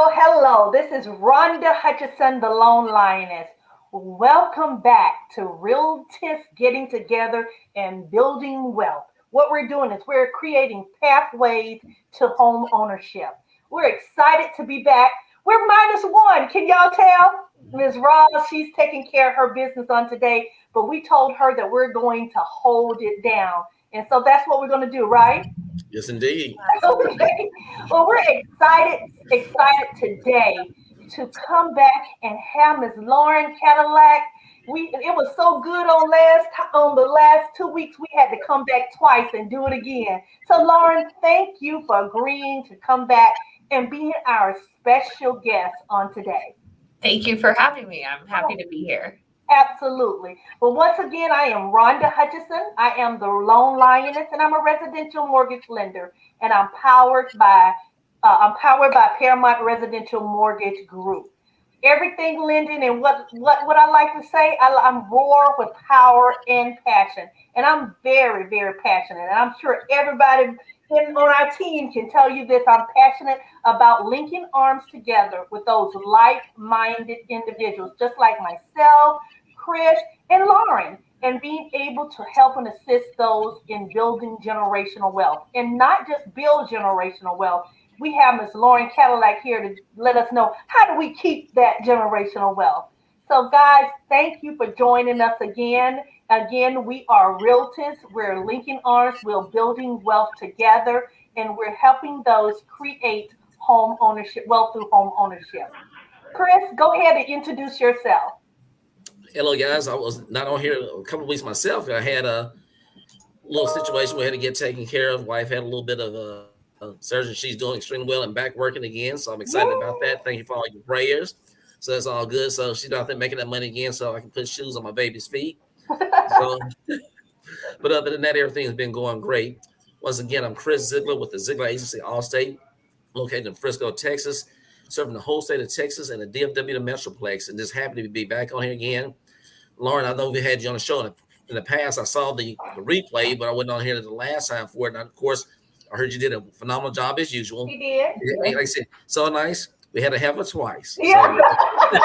Hello. This is Rhonda Hutchison, the Lone Lioness. Welcome back to Realtist Getting Together and Building Wealth. What we're doing is we're creating pathways to home ownership. We're excited to be back. We're -1. Can y'all tell? Ms. Ross, she's taking care of her business on today, but we told her that we're going to hold it down. And so that's what we're going to do, right? Yes, indeed. Okay. Well, we're excited today to come back and have Miss Lauren Cadillac. It was so good on the last 2 weeks. We had to come back twice and do it again. So, Lauren, thank you for agreeing to come back and being our special guest on today. Thank you for having me. I'm happy to be here. Absolutely. Well, once again, I am Rhonda Hutchison. I am the Lone Lioness, and I'm a residential mortgage lender. And I'm powered by Paramount Residential Mortgage Group. Everything lending, and what I like to say, I'm roar with power and passion, and I'm very, very passionate. And I'm sure everybody on our team can tell you this. I'm passionate about linking arms together with those like-minded individuals, just like myself, Chris, and Lauren, and being able to help and assist those in building generational wealth, and not just build generational wealth. We have Ms. Lauren Cadillac here to let us know how do we keep that generational wealth. So, guys, thank you for joining us again. Again, we are Realtors. We're linking arms. We're building wealth together, and we're helping those create home ownership, wealth through home ownership. Chris, go ahead and introduce yourself. Hello, guys. I was not on here a couple of weeks myself. I had a little situation we had to get taken care of. Wife had a little bit of a surgery. She's doing extremely well and back working again. So I'm excited about that. Thank you for all your prayers. So that's all good. So she's out there making that money again so I can put shoes on my baby's feet. So, but other than that, everything has been going great. Once again, I'm Chris Ziegler with the Ziegler Agency Allstate, located in Frisco, Texas, serving the whole state of Texas and the DFW, the Metroplex. And just happy to be back on here again. Lauren, I know we had you on the show in the past. I saw the replay, but I wasn't on here the last time for it. And of course, I heard you did a phenomenal job as usual. You did. Like I said, so nice. We had to have it twice. Yeah. So.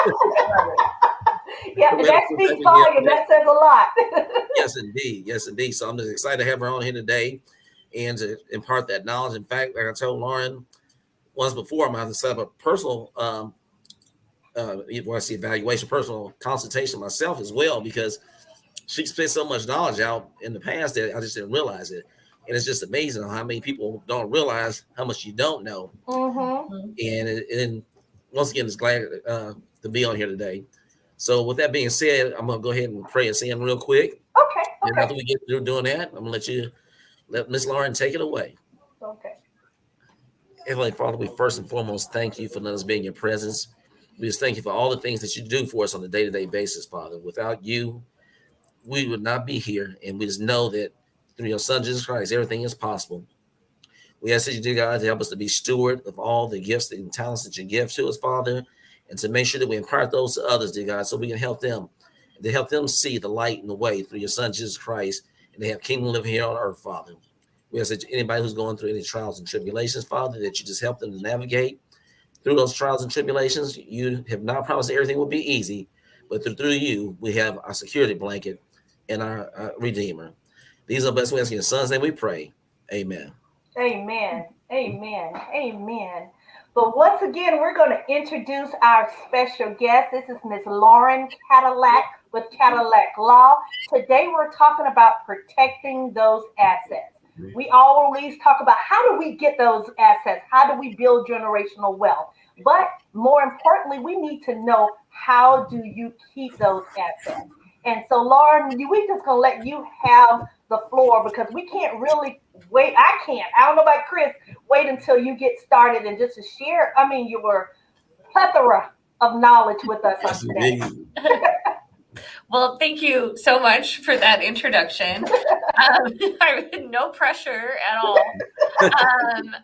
Yeah, that speaks volume. That says a lot. Yes, indeed. Yes, indeed. So I'm just excited to have her on here today and to impart that knowledge. In fact, like I told Lauren once before, I'm going to have to set up a personal evaluation, personal consultation myself as well, because she spent so much knowledge out in the past that I just didn't realize it. And it's just amazing how many people don't realize how much you don't know. Mm-hmm. And once again, it's glad to be on here today. So with that being said, I'm going to go ahead and pray us in real quick. Okay. And after we get through doing that, I'm going to let Miss Lauren take it away. Okay. Heavenly Father, we first and foremost thank you for letting us be in your presence. We just thank you for all the things that you do for us on a day-to-day basis, Father. Without you, we would not be here. And we just know that through your Son, Jesus Christ, everything is possible. We ask that you, dear God, to help us to be steward of all the gifts and talents that you give to us, Father, and to make sure that we impart those to others, dear God, so we can help them, and to help them see the light and the way through your Son, Jesus Christ, and they have kingdom living here on earth, Father. We ask that anybody who's going through any trials and tribulations, Father, that you just help them to navigate through those trials and tribulations. You have not promised that everything will be easy, but through you, we have our security blanket and our Redeemer. These are the best ways in your Son's name we pray. Amen. Amen. Amen. Amen. But once again, we're going to introduce our special guest. This is Ms. Lauren Cadillac with Cadillac Law. Today, we're talking about protecting those assets. We always talk about how do we get those assets? How do we build generational wealth? But more importantly, we need to know how do you keep those assets? And so, Lauren, we just going to let you have the floor because we can't really wait. I can't. I don't know about Chris. Wait until you get started and just to share, your plethora of knowledge with us on today. Well, thank you so much for that introduction. No pressure at all.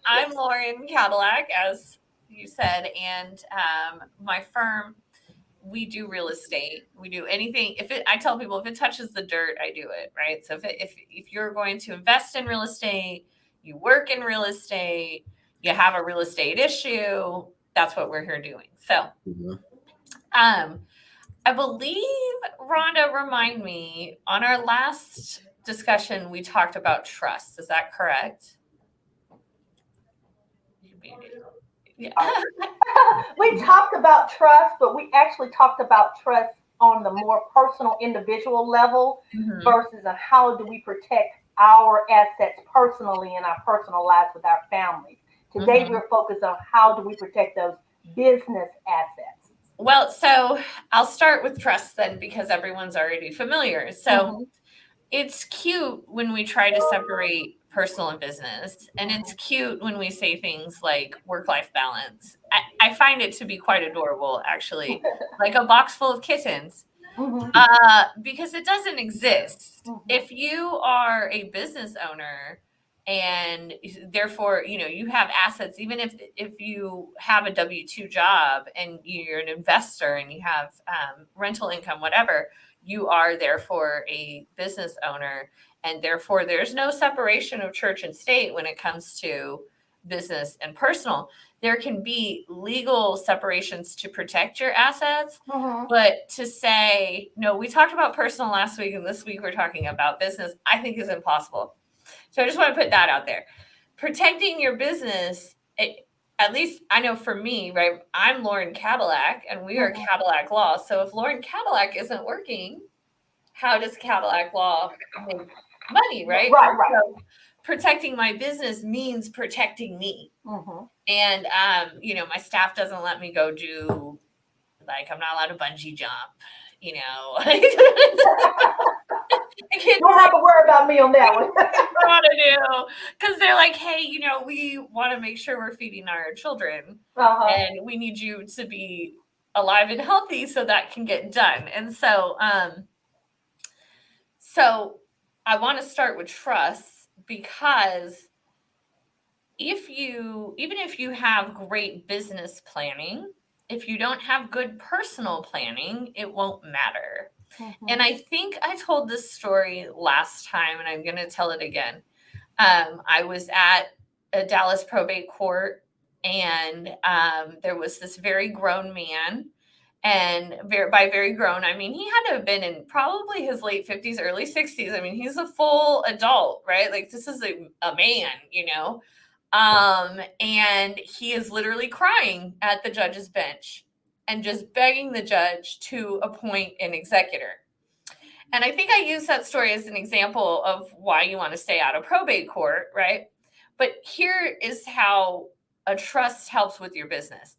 I'm Lauren Cadillac, as you said, and my firm, we do real estate. We do anything. I tell people, if it touches the dirt, I do it, right? So if you're going to invest in real estate, you work in real estate, you have a real estate issue, that's what we're here doing. So, Mhm. I believe, Rhonda, remind me, on our last discussion, we talked about trust. Is that correct? Yeah. We talked about trust, but we actually talked about trust on the more personal individual level Mhm. versus on how do we protect our assets personally in our personal lives with our families. Today Mhm. we're focused on how do we protect those business assets. Well, so I'll start with trust then because everyone's already familiar. So Mm-hmm, it's cute when we try to separate personal and business, and it's mm-hmm, cute when we say things like work-life balance. I find it to be quite adorable, actually, like a box full of kittens, mm-hmm, because it doesn't exist. mm-hmm, If you are a business owner and therefore you have assets, even if you have a W-2 job and you're an investor and you have rental income, whatever, you are therefore a business owner, and therefore there's no separation of church and state when it comes to business and personal. There can be legal separations to protect your assets, mm-hmm. but to say, no, we talked about personal last week and this week we're talking about business, I think is impossible. So I just want to put that out there. Protecting your business, at least I know for me, right? I'm Lauren Cadillac and we are Mm-hmm. Cadillac Law. So if Lauren Cadillac isn't working, how does Cadillac Law make money, right? Right, And right. so protecting my business means protecting me. Mm-hmm. And my staff doesn't let me go do, like, I'm not allowed to bungee jump, you know. I can't Don't have to worry about me on that one. want to do because they're like, hey, we want to make sure we're feeding our children, Uh-huh. and we need you to be alive and healthy so that can get done. And so I want to start with trust, because even if you have great business planning, if you don't have good personal planning, it won't matter. Mm-hmm. And I think I told this story last time, and I'm going to tell it again. I was at a Dallas probate court, and there was this very grown man. And by very grown, I mean, he had to have been in probably his late 50s, early 60s. I mean, he's a full adult, right? Like, this is a man. And he is literally crying at the judge's bench and just begging the judge to appoint an executor. And I think I use that story as an example of why you want to stay out of probate court, right? But here is how a trust helps with your business.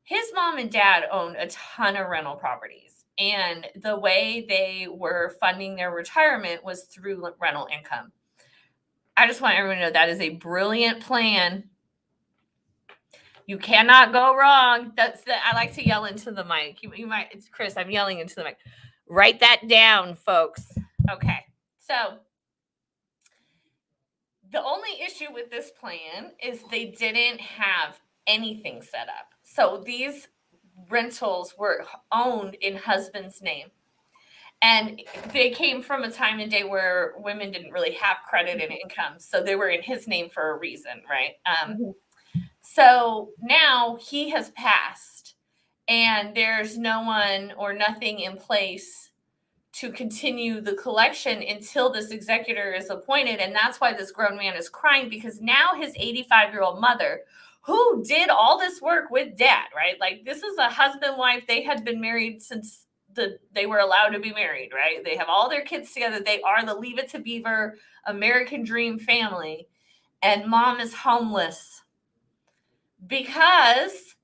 His mom and dad owned a ton of rental properties, and the way they were funding their retirement was through rental income. I just want everyone to know that is a brilliant plan. You cannot go wrong. I like to yell into the mic. You might, it's Chris. I'm yelling into the mic. Write that down, folks. Okay. So the only issue with this plan is they didn't have anything set up. So these rentals were owned in husband's name. And they came from a time and day where women didn't really have credit and income. So they were in his name for a reason, right? Mm-hmm. So now he has passed, and there's no one or nothing in place to continue the collection until this executor is appointed. And that's why this grown man is crying, because now his 85-year-old mother, who did all this work with dad, right? Like, this is a husband wife. They had been married since they were allowed to be married, right? They have all their kids together. They are the Leave It to Beaver American Dream family. And mom is homeless because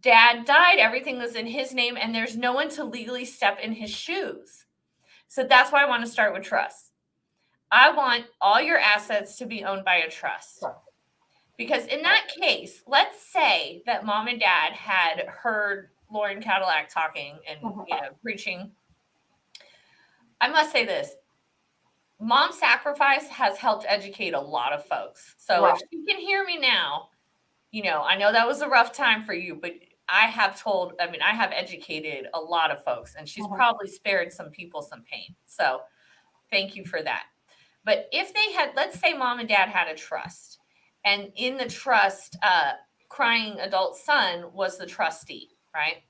dad died. Everything was in his name, and there's no one to legally step in his shoes. So that's why I want to start with trust. I want all your assets to be owned by a trust. Because in that case, let's say that mom and dad had heard Lauren Cadillac talking and preaching. I must say this. Mom Sacrifice has helped educate a lot of folks. So Right. if you can hear me now, I know that was a rough time for you, but I have educated a lot of folks, and she's probably spared some people some pain. So thank you for that. But if they had, let's say mom and dad had a trust, and in the trust, crying adult son was the trustee, right?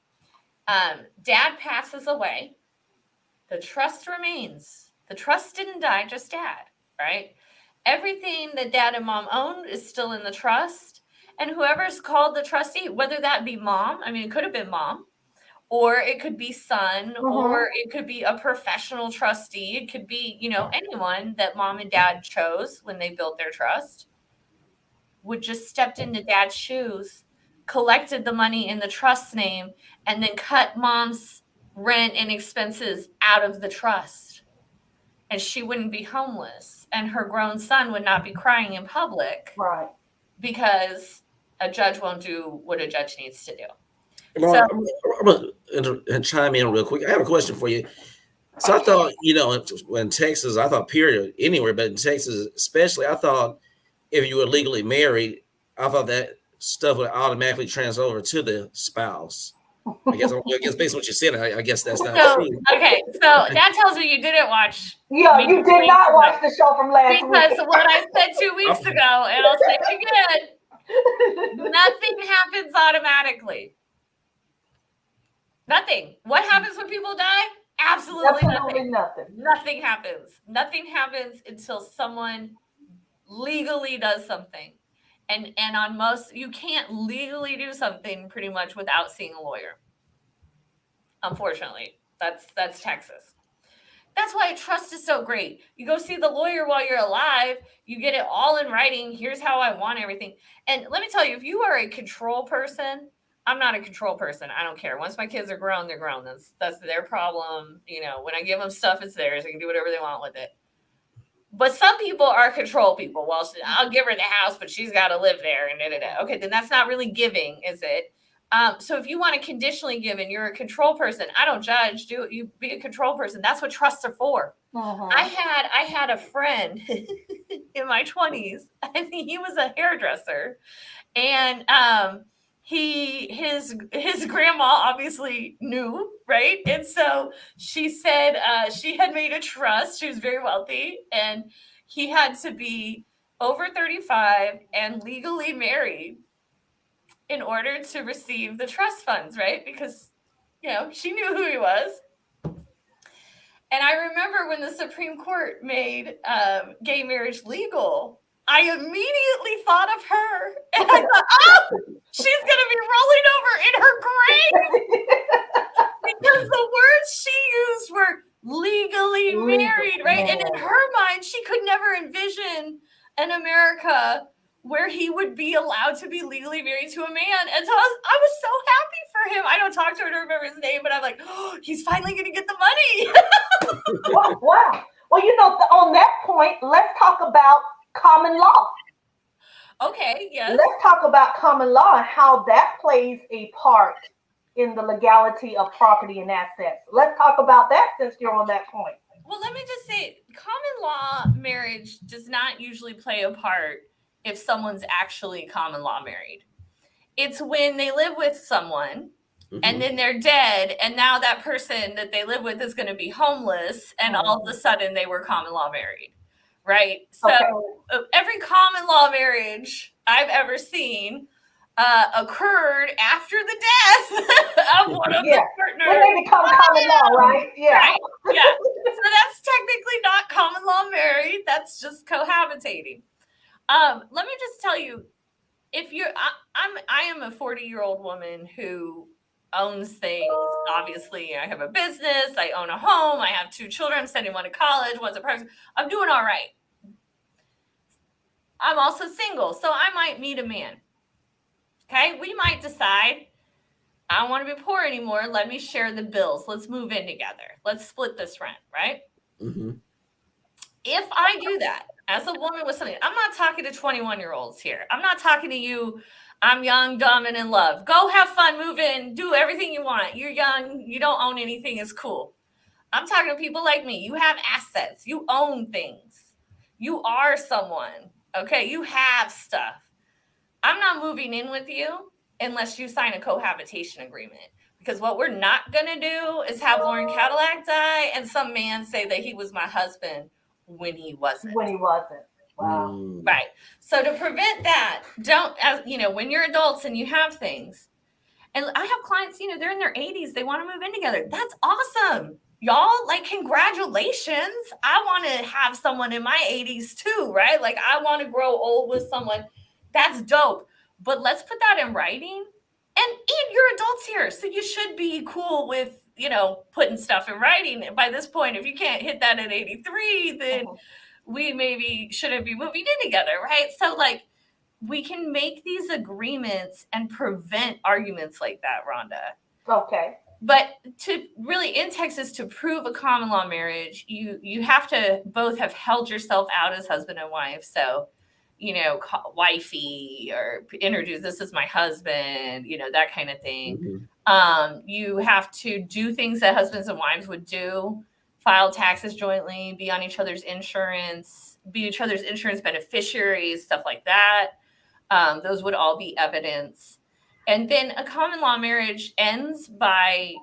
Dad passes away. The trust remains. The trust didn't die, just dad, right? Everything that dad and mom own is still in the trust. And whoever's called the trustee, whether that be mom, I mean, it could have been mom, or it could be son, or it could be a professional trustee. It could be, anyone that mom and dad chose when they built their trust, would just stepped into dad's shoes, collected the money in the trust name, and then cut mom's rent and expenses out of the trust. And she wouldn't be homeless, and her grown son would not be crying in public, Right. because a judge won't do what a judge needs to do. Laura, I'm going to chime in real quick. I have a question for you. So I thought, in Texas, I thought period, anywhere, but in Texas especially, I thought if you were legally married, I thought that stuff would automatically transfer over to the spouse. I guess based on what you said, I guess that's not true. Okay, so that tells me you didn't watch. Yeah, you did not watch the show from last week. Because what I said 2 weeks ago, and I'll say it again, nothing happens automatically. Nothing. What happens when people die? Absolutely nothing. Nothing happens. Nothing happens until someone legally does something. And on most, you can't legally do something pretty much without seeing a lawyer. Unfortunately, that's Texas. That's why trust is so great. You go see the lawyer while you're alive. You get it all in writing. Here's how I want everything. And let me tell you, if you are a control person, I'm not a control person. I don't care. Once my kids are grown, they're grown. That's their problem. When I give them stuff, it's theirs. They can do whatever they want with it. But some people are control people. Well, I'll give her the house, but she's got to live there. And okay, then that's not really giving, is it? So if you want to conditionally give and you're a control person, I don't judge. You be a control person. That's what trusts are for. I had a friend in my 20s. I think he was a hairdresser, and his grandma obviously knew, right? And so she said she had made a trust. She was very wealthy, and he had to be over 35 and legally married in order to receive the trust funds, right? Because, she knew who he was. And I remember when the Supreme Court made gay marriage legal, I immediately thought of her. And I thought, she's going to be rolling over in her grave. Because the words she used were legally married, right? And in her mind, she could never envision an America where he would be allowed to be legally married to a man. And so I was so happy for him. I don't talk to her to remember his name, but I'm like, he's finally going to get the money. Wow. Well, on that point, let's talk about common law. Okay, yes. Let's talk about common law and how that plays a part in the legality of property and assets. Let's talk about that since you're on that point. Well, let me just say, common law marriage does not usually play a part if someone's actually common law married. It's when they live with someone and then they're dead, and now that person that they live with is going to be homeless, and all of a sudden they were common law married, right? So every common law marriage I've ever seen occurred after the death of one of the partners. When they become common law, right? Yeah. Right? Yeah. So that's technically not common law married. That's just cohabitating. Let me just tell you, I am a 40-year-old woman who owns things. Obviously, I have a business. I own a home. I have 2 children. I'm sending one to college. One's a person. I'm doing all right. I'm also single, so I might meet a man. Okay, we might decide, I don't want to be poor anymore. Let me share the bills. Let's move in together. Let's split this rent, right? If I do that as a woman with something, I'm not talking to 21-year-olds here. I'm not talking to you. I'm young, dumb, and in love. Go have fun, move in, do everything you want. You're young. You don't own anything. It's cool. I'm talking to people like me. You have assets. You own things. You are someone. Okay, you have stuff. I'm not moving in with you unless you sign a cohabitation agreement. Because what we're not going to do is have Lauren Cadillac die and some man say that he was my husband when he wasn't. Wow. Right. So to prevent that, don't, as you know, when you're adults and you have things, and I have clients, you know, they're in their 80s, they want to move in together. That's awesome. Y'all, like, congratulations. I want to have someone in my 80s too, right? Like, I want to grow old with someone. That's dope. But let's put that in writing. And you're adults here, so you should be cool with, you know, putting stuff in writing. And by this point, if you can't hit that at 83, then we maybe shouldn't be moving in together, right? So, like, we can make these agreements and prevent arguments like that, Rhonda. Okay. But to really, in Texas, to prove a common law marriage, you have to both have held yourself out as husband and wife. So, you know, wifey, or introduce, this is my husband, you know, that kind of thing. You have to do things that husbands and wives would do, file taxes jointly, be on each other's insurance, be each other's insurance beneficiaries, stuff like that. Those would all be evidence. And then a common law marriage ends by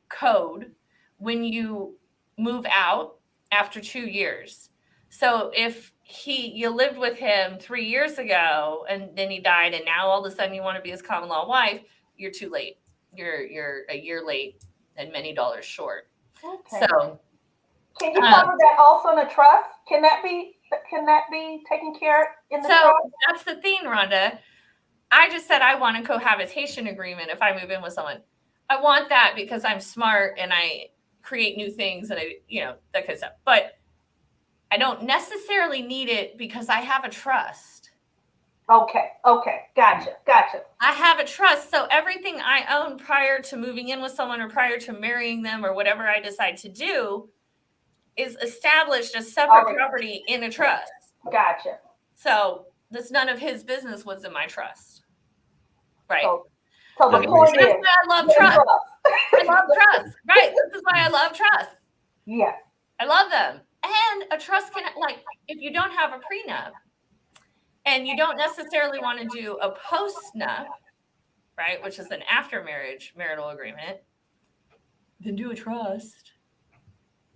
code when you move out after 2 years. So if you lived with him 3 years ago and then he died, and now all of a sudden you want to be his common law wife, you're too late. You're a year late and many dollars short. Okay. So can you cover that also in a trust? Can that be taken care of in the trust? So that's the thing, Rhonda. I just said I want a cohabitation agreement if I move in with someone. I want that because I'm smart and I create new things and that kind of stuff. But I don't necessarily need it because I have a trust. Okay. Gotcha. I have a trust. So everything I own prior to moving in with someone or prior to marrying them or whatever I decide to do is established as separate property in a trust. Gotcha. So this none of his business was in my trust. Right. So the point is, that's why I love trust. I love trust. Right. This is why I love trust. Yes. I love them. And a trust can, like, if you don't have a prenup and you don't necessarily want to do a post-nup, right, which is an after marriage marital agreement, then do a trust.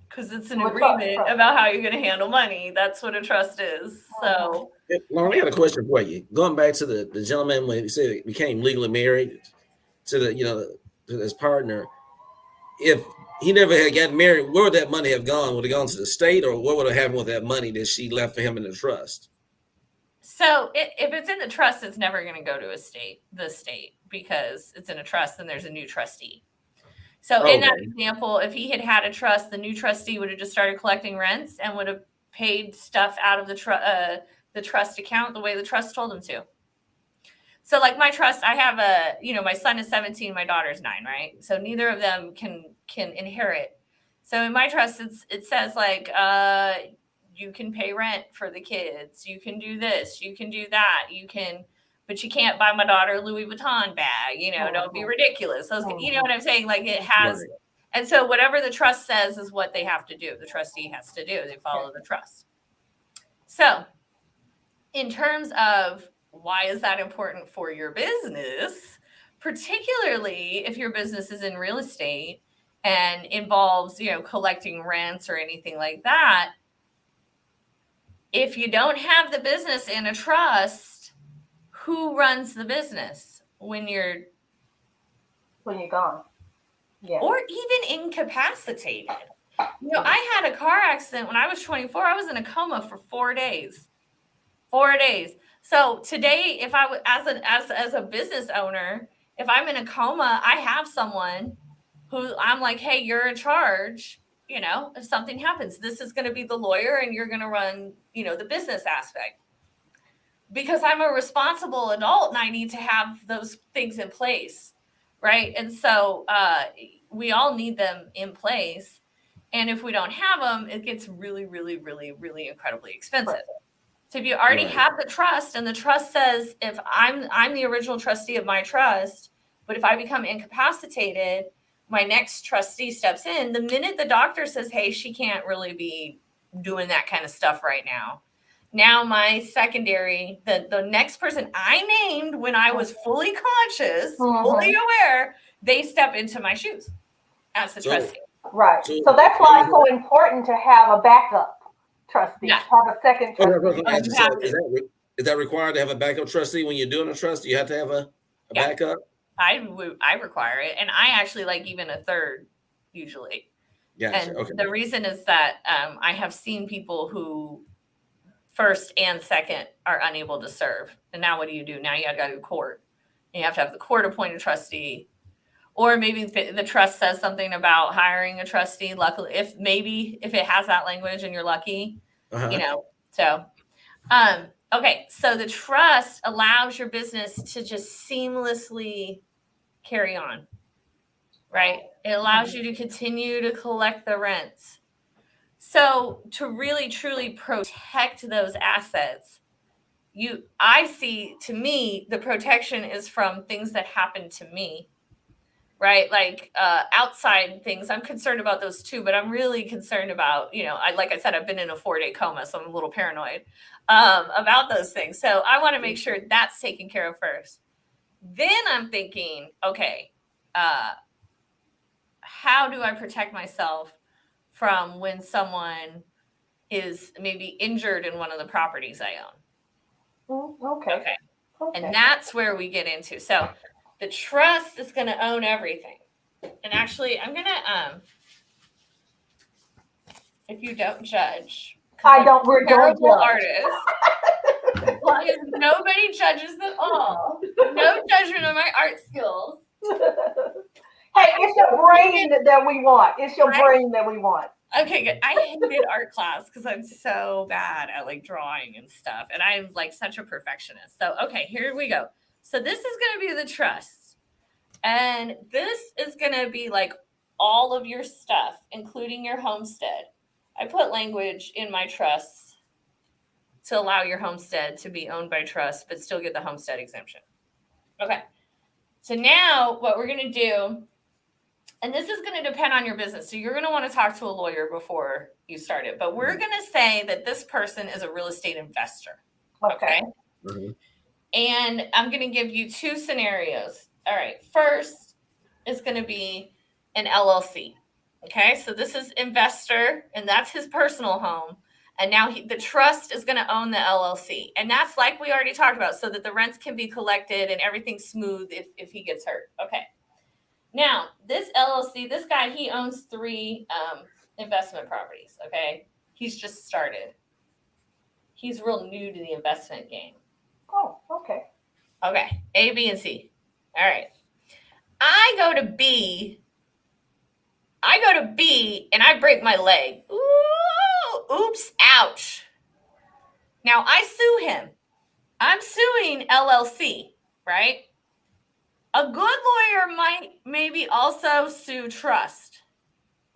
Because it's an agreement about how you're going to handle money. That's what a trust is. So, Lauren, I got a question for you. Going back to the gentleman when he said he became legally married to to his partner, if he never had gotten married, where would that money have gone? Would it have gone to the state, or what would have happened with that money that she left for him in the trust? So if it's in the trust, it's never going to go to the state, because it's in a trust and there's a new trustee. So in that example, if he had a trust, the new trustee would have just started collecting rents and would have paid stuff out of the trust account the way the trust told him to. So like my trust, I have my son is 17, my daughter's 9, right? So neither of them can inherit. So in my trust, it says like, you can pay rent for the kids. You can do this. You can do that. But you can't buy my daughter a Louis Vuitton bag. Don't be ridiculous. Those, you know what I'm saying? Like, it has, right. And so whatever the trust says is what they have to do. The trustee has to do. They follow the trust. So in terms of why is that important for your business, particularly if your business is in real estate and involves, collecting rents or anything like that, if you don't have the business in a trust, who runs the business when you're gone? Yeah. Or even incapacitated. I had a car accident when I was 24. I was in a coma for 4 days. 4 days. So today, if I would, as a business owner, if I'm in a coma, I have someone who I'm like, hey, you're in charge. If something happens, this is going to be the lawyer and you're going to run, the business aspect. Because I'm a responsible adult and I need to have those things in place, right? And so we all need them in place. And if we don't have them, it gets really, really, really, really incredibly expensive. So if you already have the trust, and the trust says, if I'm the original trustee of my trust, but if I become incapacitated, my next trustee steps in. The minute the doctor says, hey, she can't really be doing that kind of stuff right now. Now my secondary, the next person I named when I was fully conscious, fully aware, they step into my shoes as the trustee. Right. So that's why it's so important to have a backup, trustee. Yeah. Have a second Oh, trustee. no, You have to. is that required to have a backup trustee when you're doing a trust? Do you have to have a Yeah. backup? I require it, and I actually like even a third usually. Gotcha. And Okay. the reason is that I have seen people who first and second are unable to serve. And now what do? Now you got to go to court. You have to have the court appointed trustee. Or maybe the trust says something about hiring a trustee. Luckily, if it has that language and you're lucky, So, okay. So the trust allows your business to just seamlessly carry on, right? It allows you to continue to collect the rents. So to really truly protect those assets, to me, the protection is from things that happen to me, right? Like outside things. I'm concerned about those too, but I'm really concerned about, like I said, I've been in a 4-day coma, so I'm a little paranoid about those things. So I want to make sure that's taken care of first. Then I'm thinking, okay, how do I protect myself from when someone is maybe injured in one of the properties I own? Okay. And that's where we get into. So the trust is going to own everything. And actually, I'm going to, if you don't judge, I don't. We're going terrible to artist. As long as nobody judges at all, no judgment of my art skills. Hey, it's your brain that we want. It's your brain that we want. Okay, good. I hated art class because I'm so bad at like drawing and stuff. And I'm like such a perfectionist. So, okay, here we go. So this is going to be the trust. And this is going to be like all of your stuff, including your homestead. I put language in my trusts to allow your homestead to be owned by trust, but still get the homestead exemption. Okay. So now what we're going to do, and this is going to depend on your business. So you're going to want to talk to a lawyer before you start it. But we're going to say that this person is a real estate investor. Okay. Mm-hmm. And I'm going to give you 2 scenarios. All right. First is going to be an LLC. Okay. So this is investor, and that's his personal home. And now the trust is going to own the LLC. And that's like we already talked about, so that the rents can be collected and everything's smooth if he gets hurt. Okay. Now, this LLC, this guy, he owns 3 investment properties, okay? He's just started. He's real new to the investment game. Oh, okay. Okay, A, B, and C. All right. I go to B, and I break my leg. Ooh, oops, ouch. Now, I sue him. I'm suing LLC, right? A good lawyer might maybe also sue trust.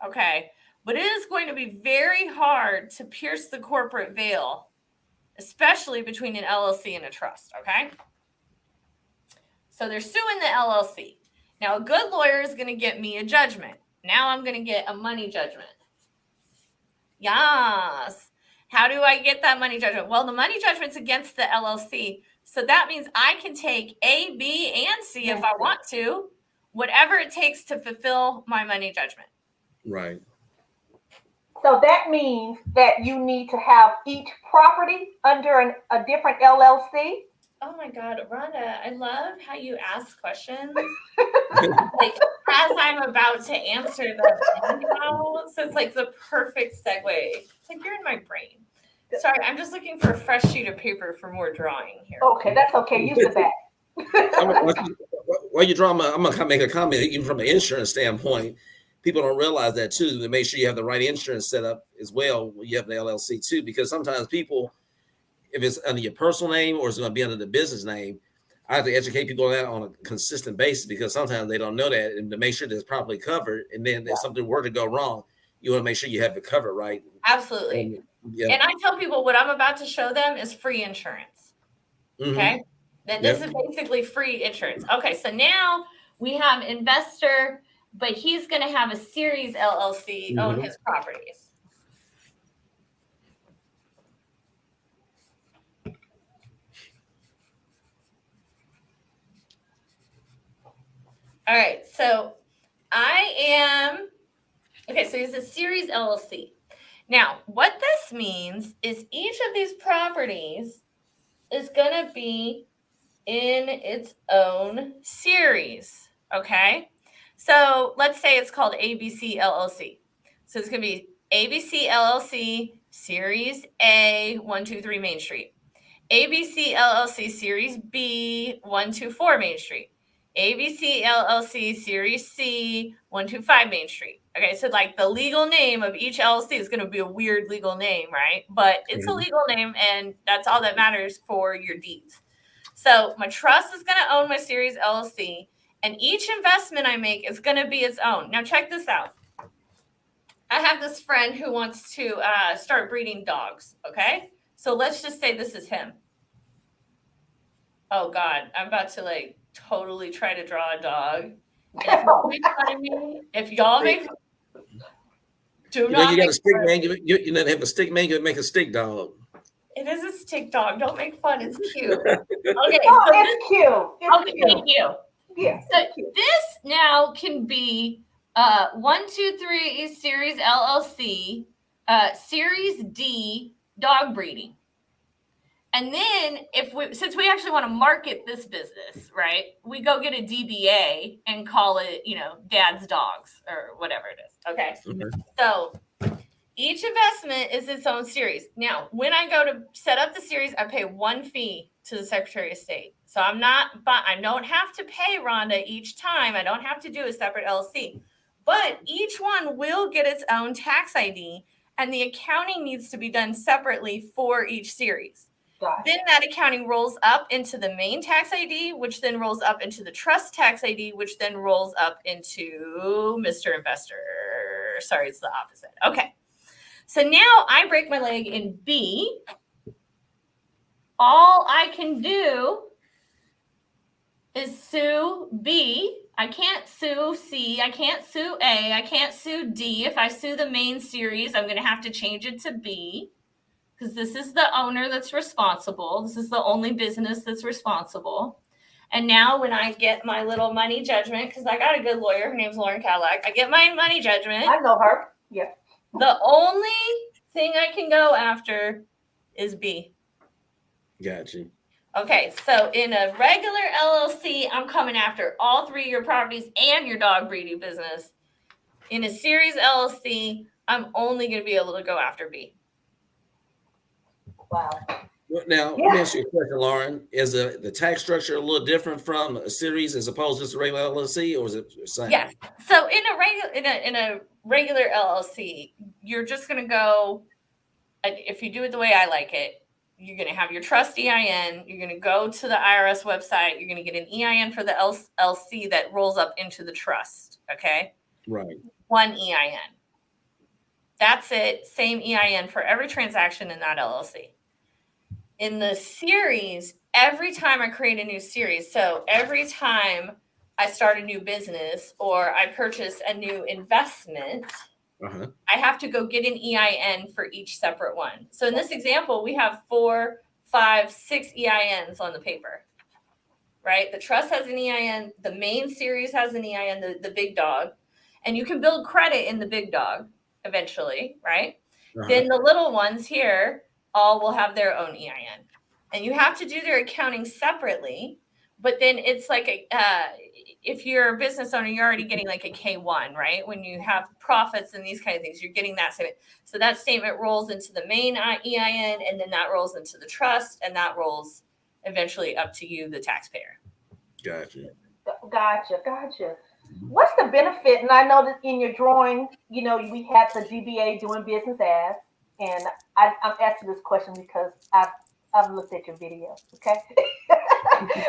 Okay. But it is going to be very hard to pierce the corporate veil, especially between an LLC and a trust. Okay. So they're suing the LLC. Now, a good lawyer is going to get me a judgment. Now I'm going to get a money judgment. Yes. How do I get that money judgment? Well, the money judgment's against the LLC. So that means I can take A, B, and C if I want to, whatever it takes to fulfill my money judgment. Right. So that means that you need to have each property under a different LLC. Oh my God, Rhonda, I love how you ask questions like as I'm about to answer them. So it's like the perfect segue. It's like you're in my brain. Sorry, I'm just looking for a fresh sheet of paper for more drawing here. Okay, that's okay. Use the back. While you're drawing, I'm going to make a comment. Even from an insurance standpoint, people don't realize that too. To make sure you have the right insurance set up as well. You have the LLC too, because sometimes people, if it's under your personal name or it's going to be under the business name, I have to educate people on that on a consistent basis, because sometimes they don't know that, and to make sure that it's properly covered. And then if something were to go wrong, you want to make sure you have it covered right. Absolutely. And I tell people what I'm about to show them is free insurance. Okay. Then this is basically free insurance. Okay. So now we have investor, but he's going to have a series LLC own his properties. All right. So so he's a series LLC. Now, what this means is each of these properties is going to be in its own series, okay? So let's say it's called ABC LLC. So it's going to be ABC LLC Series A 123 Main Street. ABC LLC Series B 124 Main Street. ABC LLC Series C 125 Main Street. Okay, so like the legal name of each LLC is going to be a weird legal name, right? But it's a legal name, and that's all that matters for your deeds. So my trust is going to own my Series LLC, and each investment I make is going to be its own. Now check this out. I have this friend who wants to start breeding dogs, okay? So let's just say this is him. Oh God, I'm about to like totally try to draw a dog. If y'all make fun of me, if y'all make do not you got make a stick fun. man. You know, have a stick man. You make a stick dog. It is a stick dog. Don't make fun. It's cute. Okay. Oh, So it's cute. It's okay, cute. thank you. Yeah. So this now can be 123 Series LLC, Series D dog breeding. And then since we actually want to market this business, right, we go get a DBA and call it, Dad's Dogs or whatever it is. Okay. So each investment is its own series. Now, when I go to set up the series, I pay one fee to the Secretary of State. So I don't have to pay Rhonda each time. I don't have to do a separate LLC. But each one will get its own tax ID, and the accounting needs to be done separately for each series. Gotcha. Then that accounting rolls up into the main tax ID, which then rolls up into the trust tax ID, which then rolls up into Mr. Investor. Sorry, it's the opposite. Okay. So now I break my leg in B. All I can do is sue B. I can't sue C. I can't sue A. I can't sue D. If I sue the main series, I'm going to have to change it to B, because this is the owner that's responsible. This is the only business that's responsible. And now when I get my little money judgment, because I got a good lawyer, her name's Lauren Cadillac, I get my money judgment. I know her. Yeah. The only thing I can go after is B. Gotcha. Okay, so in a regular LLC, I'm coming after all three of your properties and your dog breeding business. In a series LLC, I'm only going to be able to go after B. Wow. Now, let me ask you a question, Lauren. Is the tax structure a little different from a series as opposed to just a regular LLC, or is it the same? Yes. So in a regular LLC, you're just going to go, if you do it the way I like it, you're going to have your trust EIN. You're going to go to the IRS website. You're going to get an EIN for the LLC that rolls up into the trust. Okay. Right. One EIN. That's it. Same EIN for every transaction in that LLC. In the series, every time I create a new series, so every time I start a new business or I purchase a new investment, I have to go get an EIN for each separate one. So in this example, we have 4, 5, 6 EINs on the paper, right? The trust has an EIN. The main series has an EIN, the big dog. And you can build credit in the big dog eventually, right? Then the little ones here all will have their own EIN. And you have to do their accounting separately. But then it's like, if you're a business owner, you're already getting like a K1, right? When you have profits and these kind of things, you're getting that statement. So that statement rolls into the main EIN, and then that rolls into the trust, and that rolls eventually up to you, the taxpayer. Gotcha. What's the benefit? And I know that in your drawing, we had the DBA doing business as, and I'm asking this question because I've looked at your video. Okay.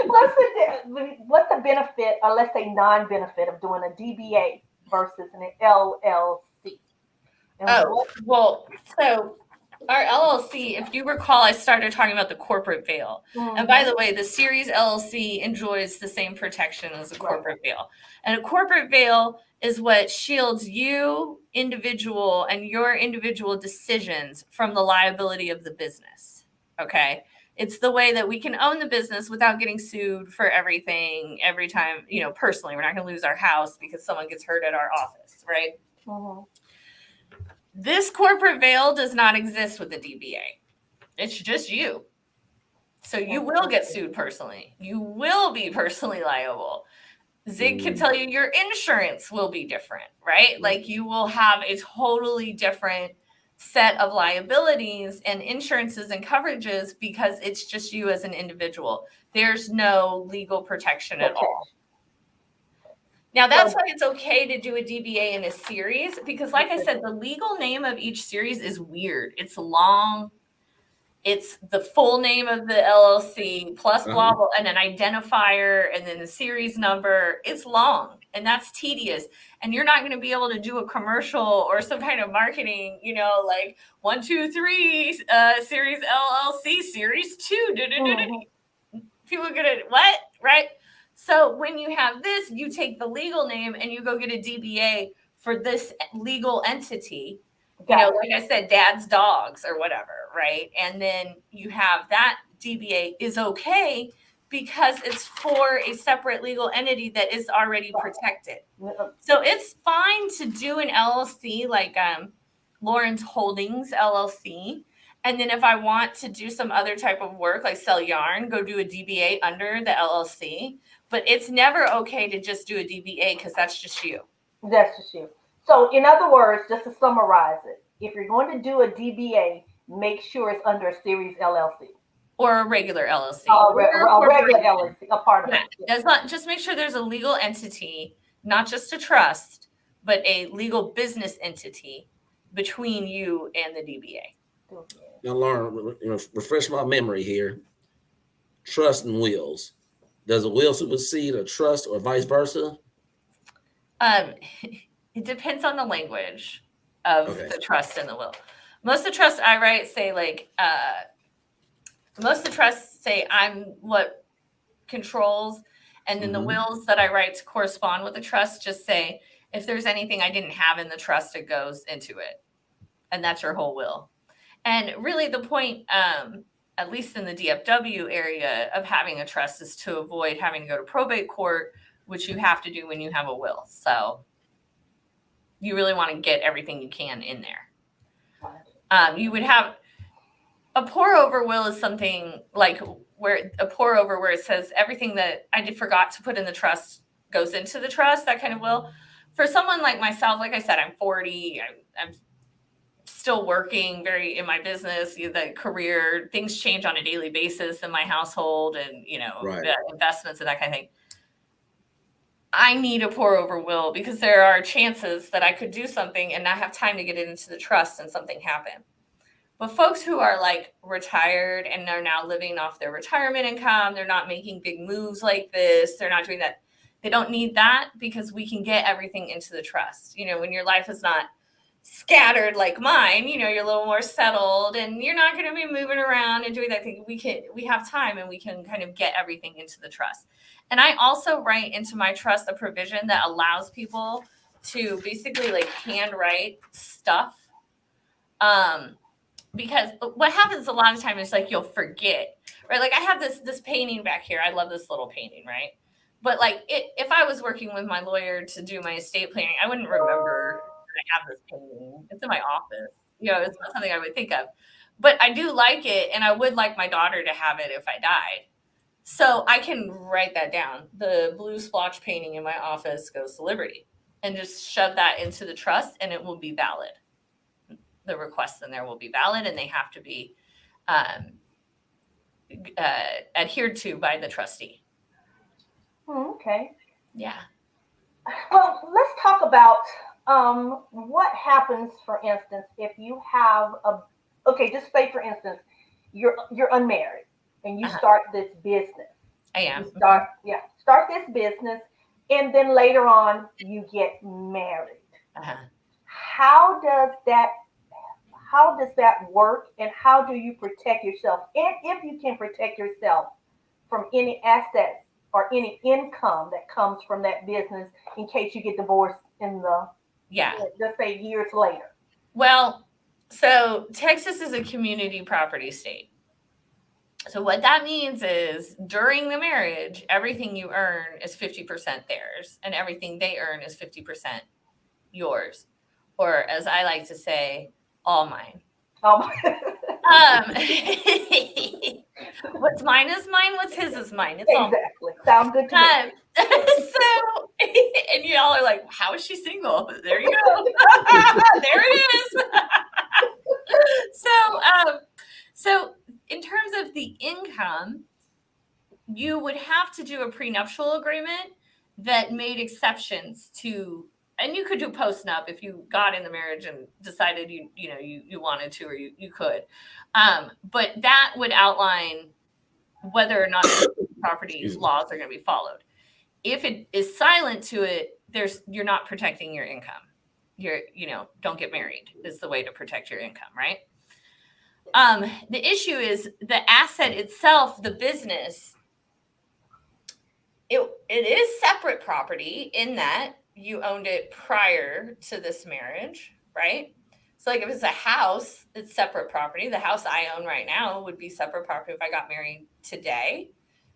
What's the benefit, or let's say non-benefit, of doing a DBA versus an LLC? So our LLC, if you recall, I started talking about the corporate veil. Mm-hmm. And by the way, the series LLC enjoys the same protection as a corporate veil. And a corporate veil is what shields you, individual, and your individual decisions from the liability of the business. Okay. It's the way that we can own the business without getting sued for everything every time, personally. We're not going to lose our house because someone gets hurt at our office, right? Mm-hmm. This corporate veil does not exist with the DBA. It's just you. So you will get sued personally. You will be personally liable. Zig can tell you your insurance will be different, right? Like you will have a totally different set of liabilities and insurances and coverages because it's just you as an individual. There's no legal protection at all. Now, that's why it's okay to do a DBA in a series because, like I said, the legal name of each series is weird. It's long. It's the full name of the LLC plus blah, blah, and an identifier and then the series number. It's long and that's tedious. And you're not going to be able to do a commercial or some kind of marketing, like 1, 2, 3, series LLC, series 2. People are going to, what? Right? So when you have this, you take the legal name and you go get a DBA for this legal entity. Like I said, dad's dogs or whatever, right? And then you have that DBA is okay because it's for a separate legal entity that is already protected. So it's fine to do an LLC like Lawrence Holdings LLC. And then if I want to do some other type of work, like sell yarn, go do a DBA under the LLC. But it's never okay to just do a DBA because that's just you. That's just you. So in other words, just to summarize it, if you're going to do a DBA, make sure it's under a series LLC. Or a regular LLC. A regular LLC, a part of it. That's not, just make sure there's a legal entity, not just a trust, but a legal business entity between you and the DBA. Now, Lauren, refresh my memory here. Trust and wills. Does a will supersede a trust or vice versa? It depends on the language of the trust and the will. Most of the trusts I write say most of the trusts say I'm what controls, and then the wills that I write to correspond with the trust just say if there's anything I didn't have in the trust, it goes into it, and that's your whole will. And really, the point, at least in the DFW area, of having a trust is to avoid having to go to probate court, which you have to do when you have a will. So you really want to get everything you can in there. You would have a pour over will is something like where a pour over where it says everything that I forgot to put in the trust goes into the trust, that kind of will. For someone like myself, like I said, I'm 40, I'm still working very in my business, the career, things change on a daily basis in my household and, investments and that kind of thing. I need a pour over will because there are chances that I could do something and not have time to get it into the trust and something happen. But folks who are like retired and are now living off their retirement income, they're not making big moves like this. They're not doing that. They don't need that because we can get everything into the trust. When your life is not scattered like mine, you're a little more settled and you're not going to be moving around and doing that thing. We have time and we can kind of get everything into the trust. And I also write into my trust a provision that allows people to basically like handwrite stuff. Because what happens a lot of times is like you'll forget, right? Like I have this painting back here. I love this little painting, right? But like if I was working with my lawyer to do my estate planning, I wouldn't remember that I have this painting. It's in my office. It's not something I would think of. But I do like it, and I would like my daughter to have it if I died. So I can write that down. The blue splotch painting in my office goes to Liberty, and just shove that into the trust, and it will be valid. The requests in there will be valid, and they have to be adhered to by the trustee. Okay. Yeah. Well, let's talk about what happens, for instance, if you have just say, for instance, you're unmarried and you start this business. I am. Start this business, and then later on you get married. How does that work, and how do you protect yourself? And if you can protect yourself from any assets or any income that comes from that business in case you get divorced let's say years later. Well, so Texas is a community property state. So what that means is during the marriage, everything you earn is 50% theirs, and everything they earn is 50% yours. Or as I like to say, all mine. Um, What's mine is mine. What's his is mine. It's all exactly. Sound good to me. so, and y'all are like, how is she single? There you go. There it is. So in terms of the income, you would have to do a prenuptial agreement that made exceptions to, and you could do post-nup if you got in the marriage and decided you wanted to, or you could. But that would outline whether or not the property laws are going to be followed. If it is silent to it, you're not protecting your income. Don't get married is the way to protect your income, right? The issue is the asset itself, the business. It is separate property in that you owned it prior to this marriage, right? So like if it's a house, it's separate property. The house I own right now would be separate property if I got married today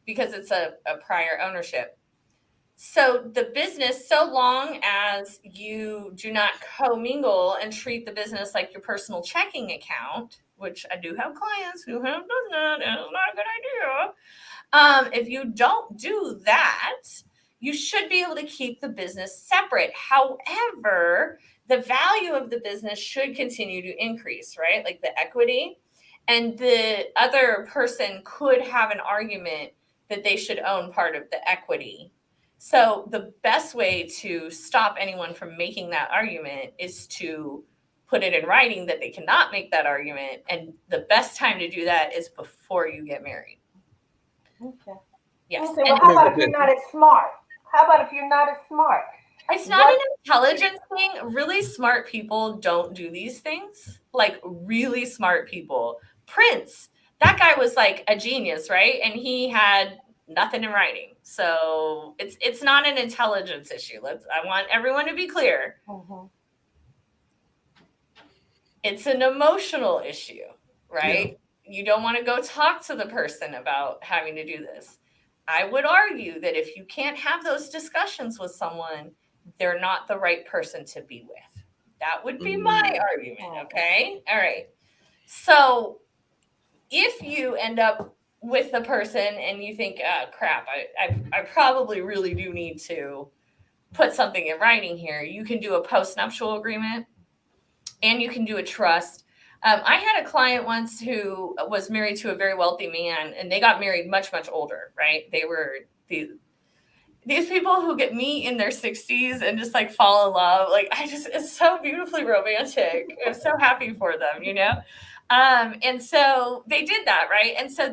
because it's a prior ownership. So the business, so long as you do not commingle and treat the business like your personal checking account, which I do have clients who have done that, and it's not a good idea. If you don't do that, you should be able to keep the business separate. However, the value of the business should continue to increase, right? Like the equity, and the other person could have an argument that they should own part of the equity. So the best way to stop anyone from making that argument is to put it in writing that they cannot make that argument. And the best time to do that is before you get married. Okay. Yes. Okay. Well, how about if you're not as smart? How about if you're not as smart? It's not an intelligence thing. Really smart people don't do these things. Like really smart people. Prince, that guy was like a genius, right? And he had nothing in writing. So it's not an intelligence issue. I want everyone to be clear. Mm-hmm. It's an emotional issue, right? Yeah. You don't want to go talk to the person about having to do this. I would argue that if you can't have those discussions with someone, they're not the right person to be with. That would be my argument, okay? All right. So if you end up with the person and you think, crap, I probably really do need to put something in writing here, you can do a post-nuptial agreement and you can do a trust. I had a client once who was married to a very wealthy man, and they got married much, much older, right? They were these people who get me in their 60s and just like fall in love. Like it's so beautifully romantic. I'm so happy for them, and so they did that, right? And so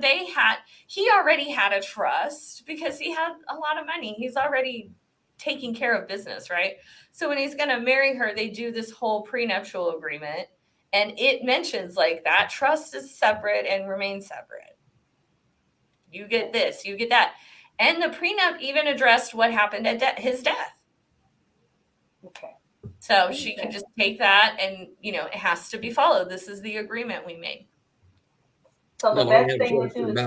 he already had a trust because he had a lot of money. He's already taking care of business, right? So when he's going to marry her, they do this whole prenuptial agreement, and it mentions like that trust is separate and remains separate. You get this, you get that. And the prenup even addressed what happened at his death. Okay. So she can just take that and, it has to be followed. This is the agreement we made. So the best thing to do is...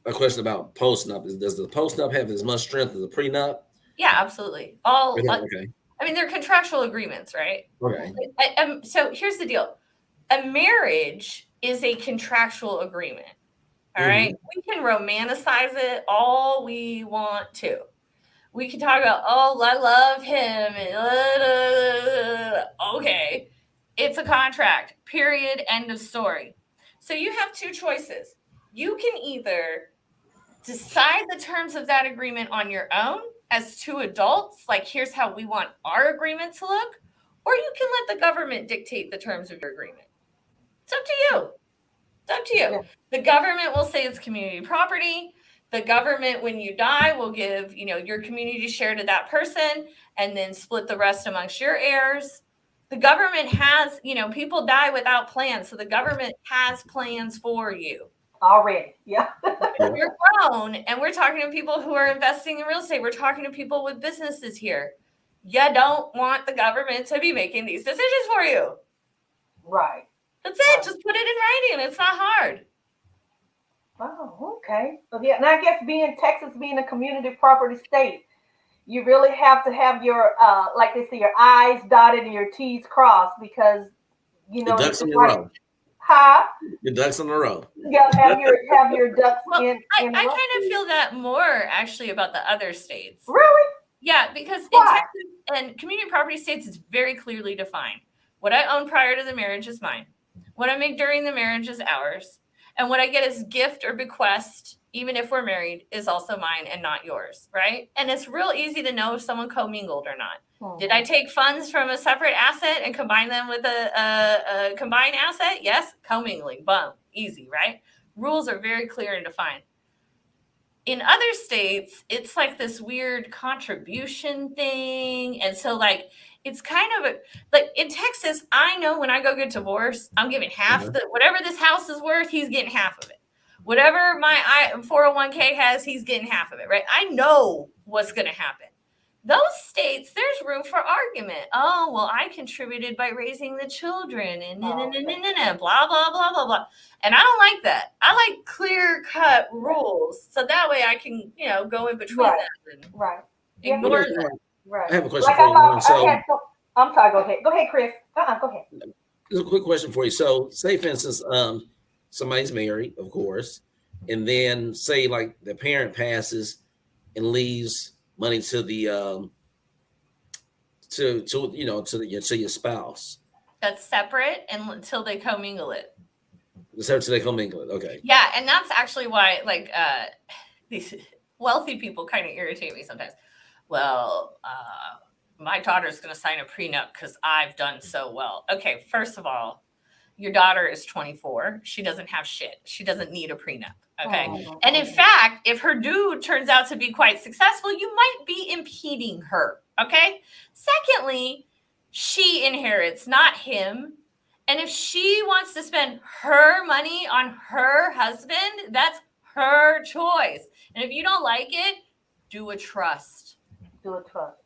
A question about post-nup is, does the post-nup have as much strength as the prenup? Yeah, absolutely. Okay. I mean, they're contractual agreements, right? Okay. So here's the deal. A marriage is a contractual agreement. All right. We can romanticize it all we want to. We can talk about, I love him. And okay. It's a contract, period, end of story. So you have two choices. You can either decide the terms of that agreement on your own as two adults, like here's how we want our agreement to look, or you can let the government dictate the terms of your agreement. It's up to you. It's up to you. Yeah. The government will say it's community property. The government, when you die, will give, your community share to that person and then split the rest amongst your heirs. The government has, people die without plans. So the government has plans for you. Already. Yeah. You're grown, and we're talking to people who are investing in real estate. We're talking to people with businesses here. You don't want the government to be making these decisions for you. Right. That's it. Just put it in writing. It's not hard. Oh, okay. So yeah, and I guess Texas being a community property state, you really have to have your, like they say, your I's dotted and your T's crossed, because You The know, ducks in it's a like, row. huh? The ducks in a row. Yeah, have your ducks Well, in I a row. kind of feel that more actually about the other states. Really? Yeah, because in Why? Texas and community property states, it's very clearly defined. What I own prior to the marriage is mine. What I make during the marriage is ours. And what I get as gift or bequest, even if we're married, is also mine and not yours, right? And it's real easy to know if someone commingled or not. Did I take funds from a separate asset and combine them with a combined asset? Yes, commingling, boom, easy, right? Rules are very clear and defined. In other states, it's like this weird contribution thing. And so like, it's kind of like in Texas, I know when I go get divorced, I'm giving half whatever this house is worth, he's getting half of it. Whatever my 401k has, he's getting half of it, right? I know what's going to happen. Those states, there's room for argument. Oh, well, I contributed by raising the children and blah, blah, blah, blah, blah. And I don't like that. I like clear cut rules. So that way I can, go in between them and ignore them. Right. I have a question Like for I you, thought Lauren. So, I had some. I'm sorry. Go ahead. Go ahead, Chris. Go ahead. just a quick question for you. So, say for instance, somebody's married, of course, and then say like the parent passes and leaves money to the to your spouse. That's separate until they commingle it. So they commingle it. Okay. Yeah, and that's actually why these wealthy people kind of irritate me sometimes. Well, my daughter's going to sign a prenup because I've done so well. Okay, first of all, your daughter is 24. She doesn't have shit. She doesn't need a prenup. Okay. And in fact, if her dude turns out to be quite successful, you might be impeding her. Okay. Secondly, she inherits, not him. And if she wants to spend her money on her husband, that's her choice. And if you don't like it, do a trust. Do a trust.